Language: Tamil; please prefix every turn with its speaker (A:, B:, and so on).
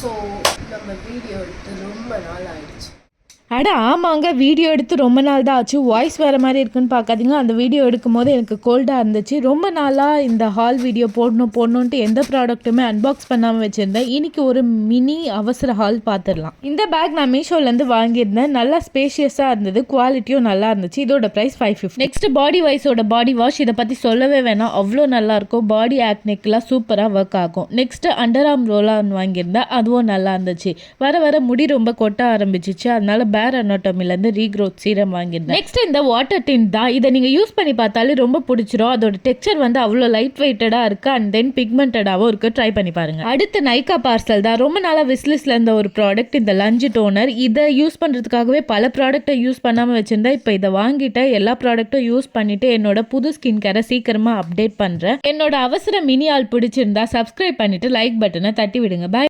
A: ஸோ நம்ம வீடியோ எடுத்து ரொம்ப நாள் ஆயிடுச்சு.
B: அட ஆமாங்க, வீடியோ எடுத்து ரொம்ப நாள் தான் ஆச்சு. வாய்ஸ் வேறு மாதிரி இருக்குன்னு பார்க்காதீங்க. அந்த வீடியோ எடுக்கும் போது எனக்கு கோல்டாக இருந்துச்சு. ரொம்ப நாளாக இந்த ஹால் வீடியோ போடணுன்ட்டு எந்த ப்ராடக்ட்டுமே அன்பாக்ஸ் பண்ணாமல் வச்சுருந்தேன். இன்றைக்கி ஒரு மினி அவசர ஹால் பார்த்துடலாம். இந்த பேக் நான் மீஷோலேருந்து வாங்கியிருந்தேன். நல்லா ஸ்பேஷியஸாக இருந்தது, குவாலிட்டியும் நல்லா இருந்துச்சு. இதோட ப்ரைஸ் 550. நெக்ஸ்ட் பாடி வைஸோட பாடி வாஷ், இதை பற்றி சொல்லவே வேணாம், அவ்வளோ நல்லாயிருக்கும். பாடி ஆக்னிக்கெலாம் சூப்பராக ஒர்க் ஆகும். நெக்ஸ்ட்டு அண்டர் ஆர்ம் ரோலான் வாங்கியிருந்தேன், அதுவும் நல்லா இருந்துச்சு. வர வர முடி ரொம்ப கொட்ட ஆரம்பிச்சிச்சு, அதனால பேர் அனாட்டமிலேருந்து ரீக்ரோத் சீரம் வாங்கியிருந்தேன். நெக்ஸ்ட் இந்த வாட்டர் டின் தான். இதை நீங்கள் யூஸ் பண்ணி பார்த்தாலே ரொம்ப பிடிச்சிரும். அதோட டெக்ஸ்சர் வந்து அவ்வளோ லைட் வெயிட்டடாக இருக்குது அண்ட் தென் பிக்மெண்டடாகவும் இருக்குது. ட்ரை பண்ணி பாருங்கள். அடுத்து நைக்கா பார்சல் தான். ரொம்ப நாளாக விஸ்லிஸ்ட்ல இருந்த ஒரு ப்ராடக்ட், இந்த லஞ்ச் டோனர். இதை யூஸ் பண்ணுறதுக்காகவே பல ப்ராடக்ட்டை யூஸ் பண்ணாமல் வச்சுருந்தேன். இப்போ இதை வாங்கிட்டு எல்லா ப்ராடக்ட்டும் யூஸ் பண்ணிவிட்டு என்னோட புது ஸ்கின் கேரை சீக்கிரமாக அப்டேட் பண்ணுறேன். என்னோட அவசர மினி ஆல் பிடிச்சிருந்தா சப்ஸ்கிரைப் பண்ணிவிட்டு லைக் பட்டனை தட்டி விடுங்க. பாய்.